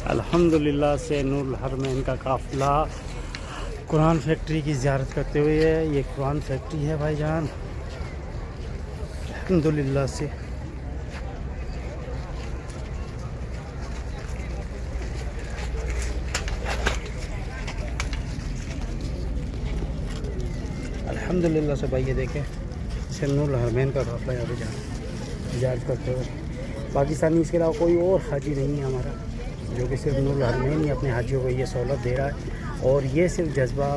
अल्हम्दुलिल्लाह से नूरुल हरमैन का काफ़िला कुरान फैक्ट्री की ज़ियारत करते हुए है। ये कुरान फैक्ट्री है भाईजान, अल्हम्दुलिल्लाह से। अल्हम्दुलिल्लाह से भाई ये देखें, इसे नूरुल हरमैन का काफ़िला यहाँ पे ज़ियारत करते हुए। पाकिस्तानी इसके अलावा कोई और हाजी नहीं है हमारा, जो कि सिर्फ नूरुल हरमैन ही अपने हाजियों को ये सहूलत दे रहा है। और ये सिर्फ जज्बा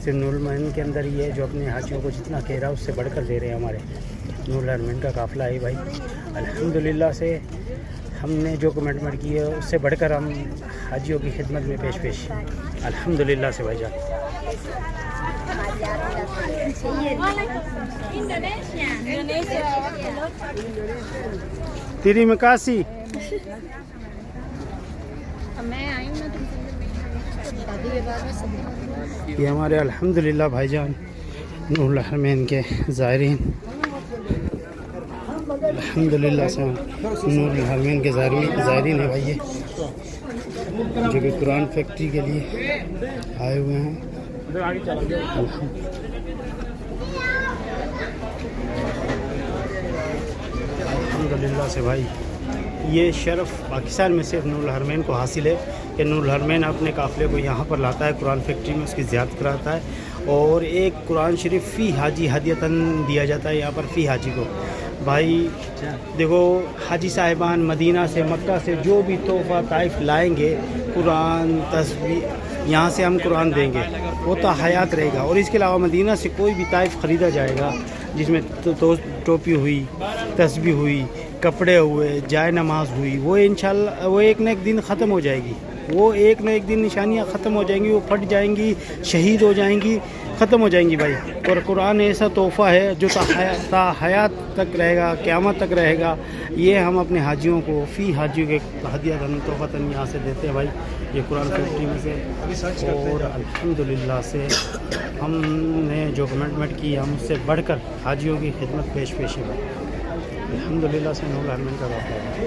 सिर्फ नूरुल हरमैन के अंदर ही है, जो अपने हाजियों को जितना कह रहा है उससे बढ़कर दे रहे हैं हमारे नूरुल हरमैन का काफ़िला है भाई। अल्हम्दुलिल्लाह से हमने जो कमिटमेंट की है उससे बढ़कर हम हाजियों की खिदमत में पेश अल्हम्दुलिल्लाह से भाईजान। तेरी मकासी ये हमारे अल्हम्दुलिल्लाह भाईजान नूरुल हरमैन के ज़ायरीन, अल्हम्दुलिल्लाह से नूरुल हरमैन के ज़ायरीन है भाई, ये जो कि कुरान फैक्ट्री के लिए आए हुए हैं। अल्हम्दुलिल्लाह से भाई, ये शर्फ़ पाकिस्तान में सिर्फ नूरुल हरमैन को हासिल है कि नूरुल हरमैन अपने काफ़िले को यहाँ पर लाता है, कुरान फैक्ट्री में उसकी ज़ियारत कराता है और एक कुरान शरीफ फ़ी हाजी हदियतन दिया जाता है यहाँ पर फ़ी हाजी को। भाई देखो, हाजी साहिबान मदीना से मक्का से जो भी तोहफ़ा ताइफ लाएंगे, कुरान तस्बीह, यहाँ से हम कुरान देंगे, वो तो हयात रहेगा। और इसके अलावा मदीना से कोई भी ताइफ ख़रीदा जाएगा जिसमें टोपी हुई, तस्बीह हुई, कपड़े हुए, जाए नमाज हुई, वो इंशाल्लाह वो एक न एक दिन ख़त्म हो जाएगी। वो एक न एक दिन निशानियाँ ख़त्म हो जाएंगी, वो फट जाएंगी, शहीद हो जाएंगी, ख़त्म हो जाएंगी भाई। और कुरान ऐसा तोहफ़ा है जो हयात तक रहेगा, क़यामत तक रहेगा। ये हम अपने हाजियों को फ़ी हाजियों के हदियतन तोहफ़तन यहाँ से देते हैं भाई, ये कुरान फैक्ट्री में से। और अल्हम्दुलिल्लाह से हमने जो कमिटमेंट की हम उससे बढ़कर हाजियों की खिदमत पेश है भाई। अल्हम्दुलिल्लाह से नूरुल हरमैन का काफ़िला है।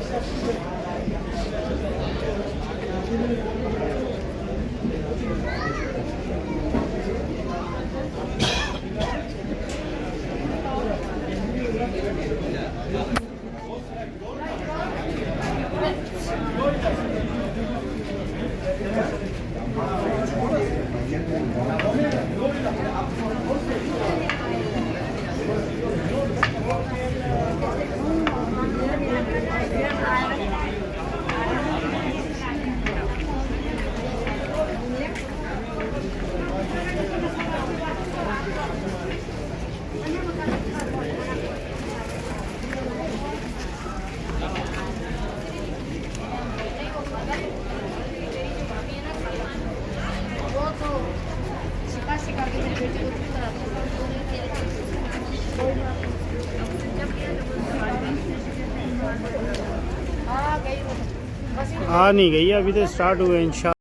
आ नहीं गई, अभी तो स्टार्ट हुए इंशाल्लाह।